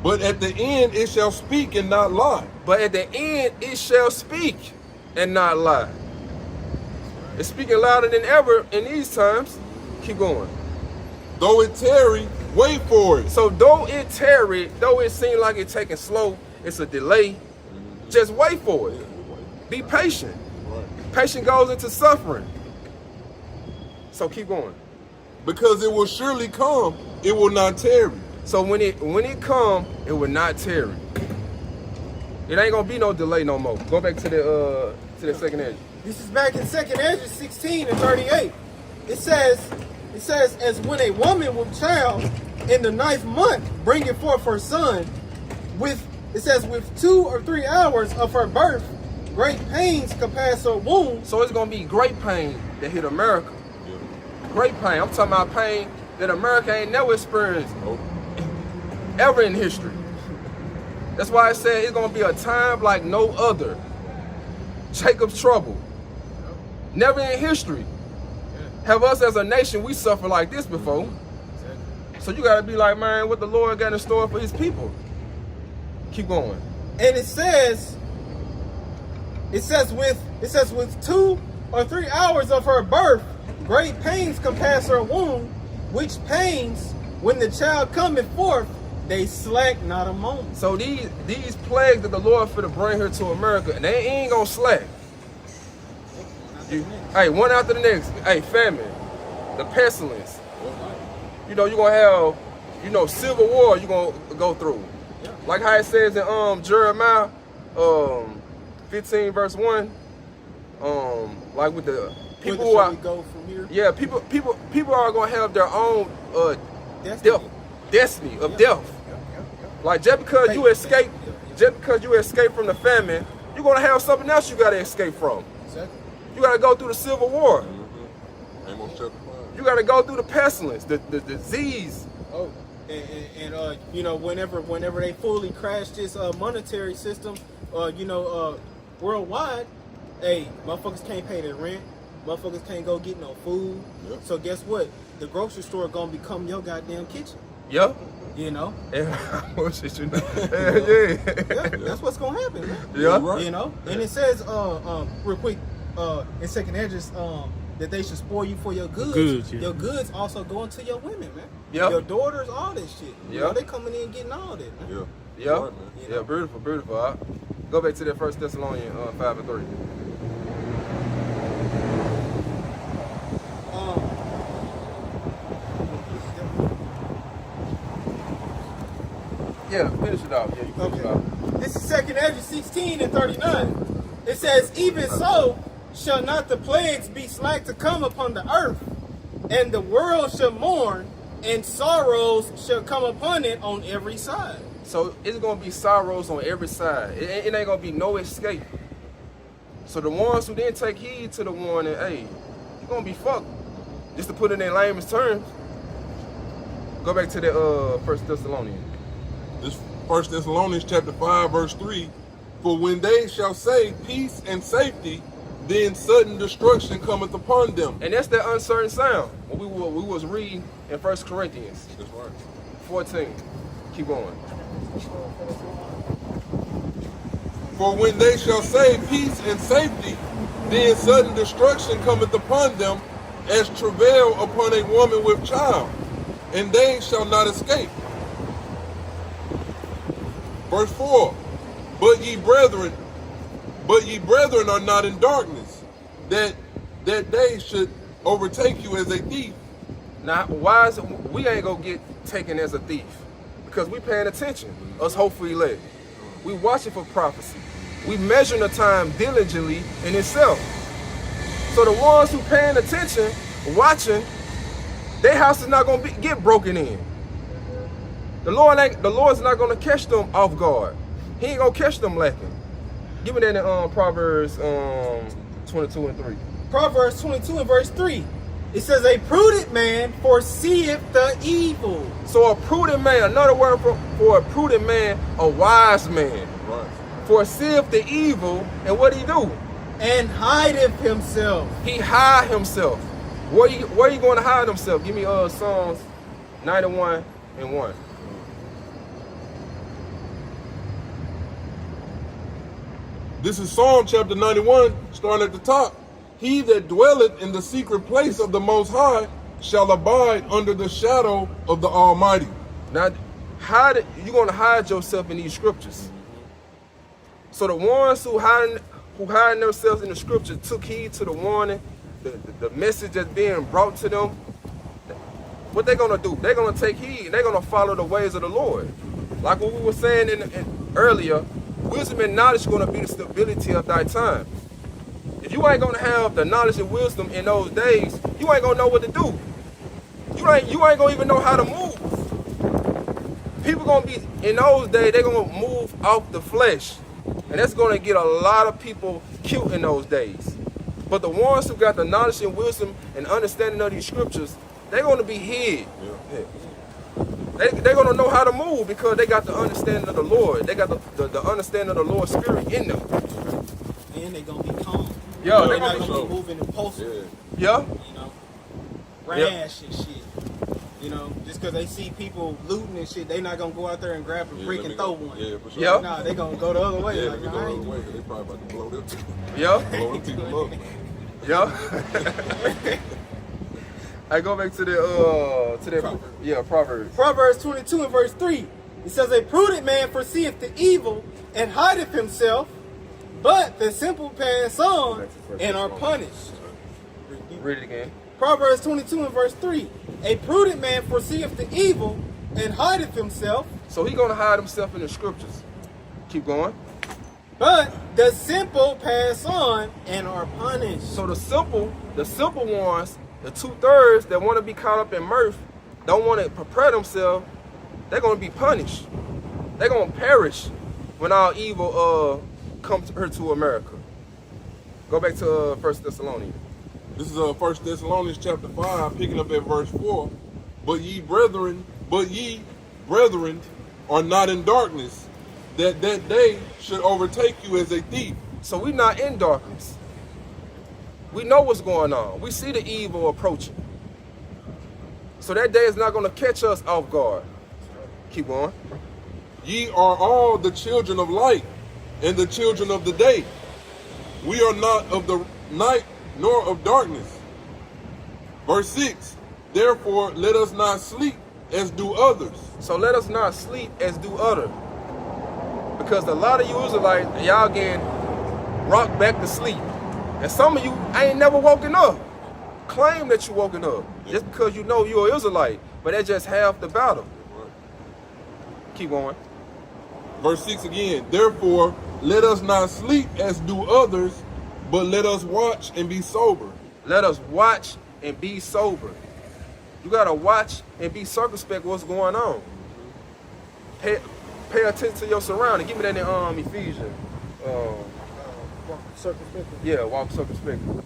But at the end it shall speak and not lie. But at the end it shall speak and not lie. It's speaking louder than ever in these times. Keep going. Though it tarry, wait for it. So though it tarry, though it seems like it's taking slow, it's a delay, just wait for it. Be patient. Patience goes into suffering. So keep going. Because it will surely come, it will not tarry. So when it come, it will not tarry. It ain't gonna be no delay no more. Go back to the 2nd Esdras. This is back in 2nd Esdras 16 and 38. It says, as when a woman with child in the 9th month bringeth forth her son, with 2 or 3 hours of her birth, great pains compass her womb. So it's gonna be great pain that hit America. Great pain. I'm talking about pain that America ain't never experienced ever in history. That's why I said it's gonna be a time like no other. Jacob's trouble. Never in history have us as a nation we suffered like this before. So you gotta be like, man, what the Lord got in store for His people. Keep going. And it says with 2 or 3 hours of her birth, great pains compass her womb, which pains, when the child cometh forth, they slack not a moment. So these plagues that the Lord finna bring her to America, and they ain't gonna slack. Hey, one after the next. Hey, famine, the pestilence. You know, you're gonna have, you know, civil war you're gonna go through. Like how it says in Jeremiah 15 verse 1, like with the people who are, go from here? yeah, people are gonna have their own death. destiny, of death. Like just because you escape from the famine, you're gonna have something else you gotta escape from. Exactly. You gotta go through the Civil War. Amos chapter 5. You gotta go through the pestilence, the disease. Oh, and you know, whenever they fully crash this monetary system, worldwide, hey, motherfuckers can't pay their rent, motherfuckers can't go get no food. Yep. So guess what? The grocery store gonna become your goddamn kitchen. Yep. You know? Yeah, That's what's gonna happen, man. yeah. Right. You know? And it says, real quick, in second address, that they should spoil you for your goods. Goods, yeah. Your goods also going to your women, man. Yep. Your daughters, all that shit. You know, Yep. they coming in getting all that, man. Yeah. Yeah, Right, man. yeah, beautiful, beautiful. All right. Go back to that 1 Thessalonians 5:3. Yeah, finish it off. Yeah, you finish it off. This is second Ezra 16 and 39. It says, even so shall not the plagues be slack to come upon the earth, and the world shall mourn, and sorrows shall come upon it on every side. So it's gonna be sorrows on every side. It ain't gonna be no escape. So the ones who didn't take heed to the warning, hey, you're gonna be fucked. Just to put it in layman's terms. Go back to the 1 Thessalonians. This 1 Thessalonians chapter 5 verse 3. For when they shall say peace and safety, then sudden destruction cometh upon them. And that's that uncertain sound. What we was reading in 1 Corinthians That's right. 14. Keep going. For when they shall say peace and safety, then sudden destruction cometh upon them, as travail upon a woman with child, and they shall not escape. Verse 4. But ye brethren are not in darkness, that day should overtake you as a thief. Now, why is it we ain't gonna get taken as a thief? Because we paying attention, us hopefully elect. We watching for prophecy. We measuring the time diligently in itself. So the ones who paying attention, watching, their house is not gonna get broken in. The Lord's not gonna catch them off guard. He ain't gonna catch them lacking. Give me that in Proverbs 22 and 3. Proverbs 22 and verse 3. It says, a prudent man foreseeth the evil. So a prudent man, another word for a prudent man, a wise man, Right. foreseeth the evil, and what he do? And hideth himself. He hide himself. Where you going to hide himself? Give me Psalms 91 and 1. This is Psalm chapter 91, starting at the top. He that dwelleth in the secret place of the Most High shall abide under the shadow of the Almighty. Now, you're going to hide yourself in these scriptures. So the ones who hiding themselves in the scripture took heed to the warning, the message that's being brought to them. What they're going to do? They're going to take heed and they're going to follow the ways of the Lord. Like what we were saying earlier, wisdom and knowledge is going to be the stability of thy time. If you ain't going to have the knowledge and wisdom in those days, you ain't going to know what to do. You ain't going to even know how to move. People going to be, in those days, they're going to move off the flesh. And that's going to get a lot of people killed in those days. But the ones who got the knowledge and wisdom and understanding of these scriptures, they're going to be hid. Yeah. They're going to know how to move because they got the understanding of the Lord. They got the understanding of the Lord's Spirit in them. And they're going to be calm. Yeah, They're not going to be moving impulsive. Yeah. You know, rash and shit. You know, just because they see people looting and shit, they not going to go out there and grab a brick and throw one. Yeah, for sure. Yeah. Nah, they going to go the other way. Yeah, like, they nah, go I the ain't other way. doing They probably about to blow them. Yeah. Blow them people up, man. Yeah. I go back to the Proverbs. Proverbs 22 and verse 3. It says, a prudent man foreseeth the evil and hideth himself, but the simple pass on and are punished. Read it again. Proverbs 22 and verse 3. A prudent man foreseeth the evil and hideth himself, So he's going to hide himself in the scriptures. Keep going. but the simple pass on and are punished. So the simple ones, the 2/3 that want to be caught up in mirth, don't want to prepare themselves, they're going to be punished. They're going to perish when all evil comes here to America. Go back to 1 Thessalonians. This is 1 Thessalonians chapter 5, picking up at verse 4. But ye brethren are not in darkness, that day should overtake you as a thief. So we're not in darkness. We know what's going on. We see the evil approaching. So that day is not going to catch us off guard. Keep going. Ye are all the children of light and the children of the day. We are not of the night nor of darkness. Verse 6. Therefore let us not sleep as do others. So let us not sleep as do others. Because a lot of you Israelites, y'all getting rocked back to sleep. And some of you ain't never woken up. Claim that you woken up. Just because you know you're an Israelite. But that's just half the battle. Keep going. Verse 6 again. Therefore let us not sleep as do others, but let us watch and be sober. Let us watch and be sober. You got to watch and be circumspect what's going on. Pay attention to your surroundings. Give me that in Ephesians. Walk circumspectly. Yeah, walk circumspectly.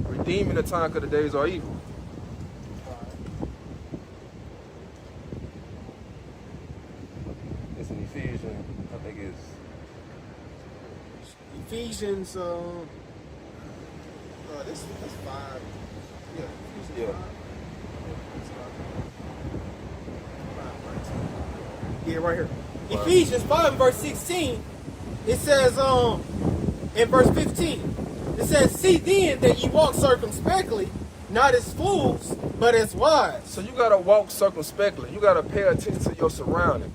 Redeeming the time because the days are evil. It's in Ephesians. I think it's Ephesians. This is 5. Yeah. Ephesians Yeah. 5. Yeah, right here. Ephesians 5 verse 16. It says in verse 15. It says, see then that ye walk circumspectly, not as fools, but as wise. So you gotta walk circumspectly. You gotta pay attention to your surroundings.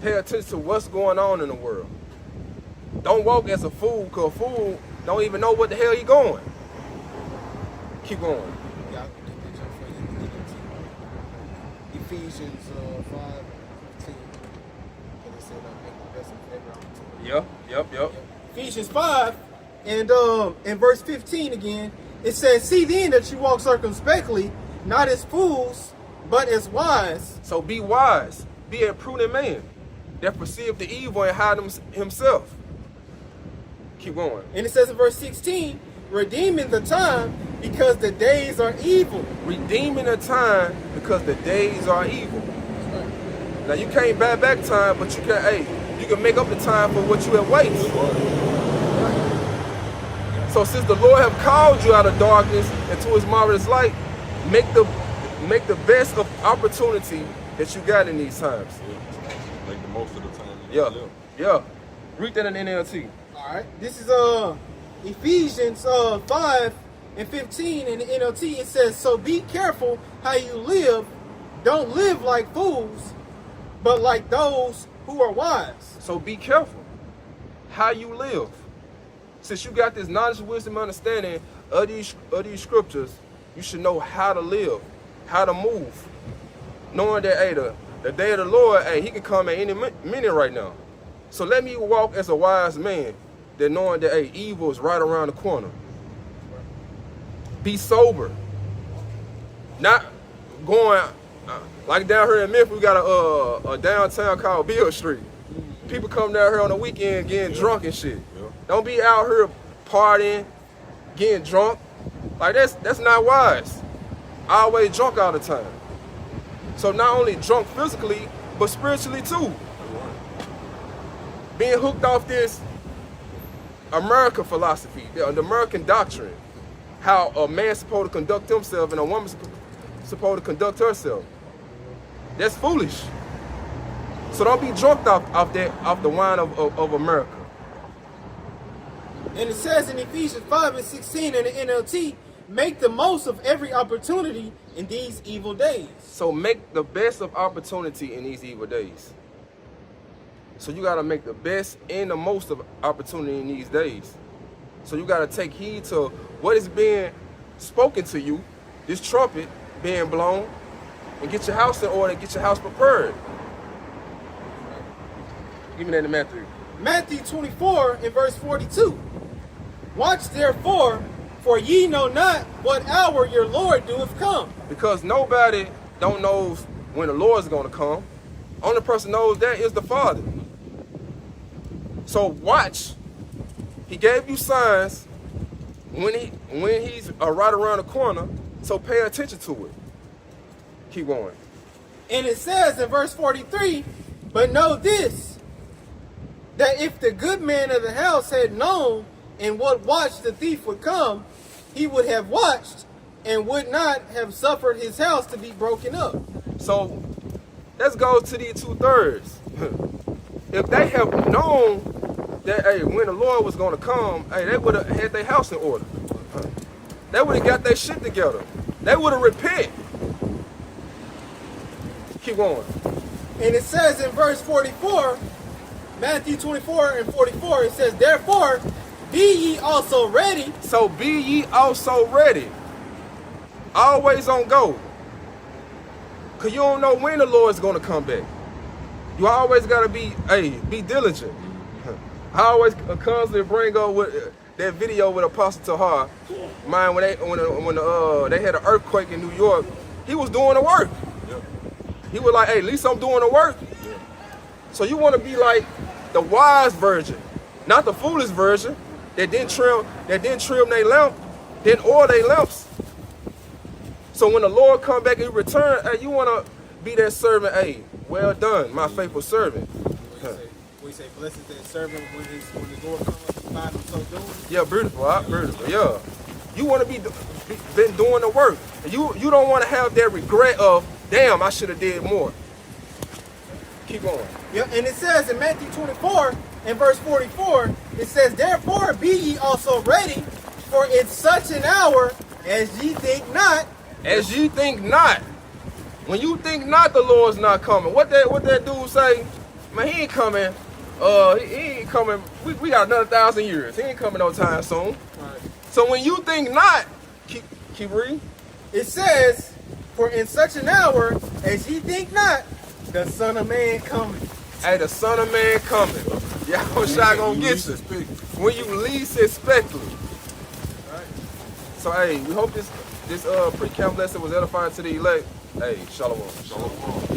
Pay attention to what's going on in the world. Don't walk as a fool, because a fool don't even know what the hell he going. Keep going. Yeah, I'll get that jump for you. Ephesians 5:15. And it said, make the best of every opportunity. Yep. Ephesians 5 and in verse 15 again, it says, see then that you walk circumspectly, not as fools, but as wise. So be wise. Be a prudent man that perceive the evil and hide himself. Keep going. And it says in verse 16, redeeming the time because the days are evil. Redeeming the time because the days are evil. Now you can't buy back time, but you can make up the time for what you have wasted. So since the Lord have called you out of darkness into his marvelous light, make the best of opportunity that you got in these times. Make the most of the time. Yeah. Read that in NLT. All right. This is Ephesians 5:15 in the NLT. It says, so be careful how you live. Don't live like fools, but like those who are wise. So be careful how you live. Since you got this knowledge, wisdom, understanding of these scriptures, you should know how to live, how to move. Knowing that, the day of the Lord, he can come at any minute right now. So let me walk as a wise man, that knowing that, evil is right around the corner. Be sober. Not going, like down here in Memphis, we got a downtown called Bill Street. People come down here on the weekend getting drunk and shit. Don't be out here partying, getting drunk. Like that's not wise. Always drunk all the time. So not only drunk physically, but spiritually too. Being hooked off this American philosophy, the American doctrine, how a man's supposed to conduct himself and a woman's supposed to conduct herself. That's foolish. So don't be drunk off the wine of America. And it says in Ephesians 5:16 in the NLT, make the most of every opportunity in these evil days. So make the best of opportunity in these evil days. So you got to make the best and the most of opportunity in these days. So you got to take heed to what is being spoken to you, this trumpet being blown, and get your house in order, get your house prepared. Give me that in Matthew. Matthew 24 and verse 42. Watch therefore, for ye know not what hour your Lord doeth come. Because nobody don't know when the Lord is going to come. Only person knows that is the Father. So watch. He gave you signs when he's right around the corner. So pay attention to it. Keep going. And it says in verse 43, but know this, that if the good man of the house had known in what watch the thief would come, he would have watched and would not have suffered his house to be broken up. So let's go to these 2/3. If they have known that, hey, when the Lord was going to come, hey, they would have had their house in order. They would have got their shit together. They would have repented. Keep going. And it says in verse 44, Matthew 24 and 44, it says, therefore, be ye also ready. So be ye also ready. Always on go. Because you don't know when the Lord's going to come back. You always got to be diligent. I always constantly bring up with that video with Apostle Tahar. Man, when they had an earthquake in New York, he was doing the work. He was like, hey, at least I'm doing the work. So you want to be like the wise virgin, not the foolish virgin that didn't trim their lamp, didn't oil their lamps. So when the Lord come back and return, hey, you want to be that servant. Hey, well done, my faithful servant. We say, blessed is that servant when his Lord comes to find him so doing. Yeah, beautiful, beautiful. Yeah, you want to been doing the work. You don't want to have that regret of, damn, I should have did more. Keep going. Yeah, and it says in Matthew 24 and verse 44, it says, therefore be ye also ready, for in such an hour as ye think not. As ye think not. When you think not, the Lord's not coming. What that dude say? Man, he ain't coming. He ain't coming. We got another 1,000 years. He ain't coming no time soon. Right. So when you think not, keep reading. It says, for in such an hour as ye think not, the Son of Man coming. Hey, the Son of Man coming. Y'all shot gonna get you when you least expect it. Right. So hey, we hope this pre-camp lesson was edifying to the elect. Hey, shalom. Shalom.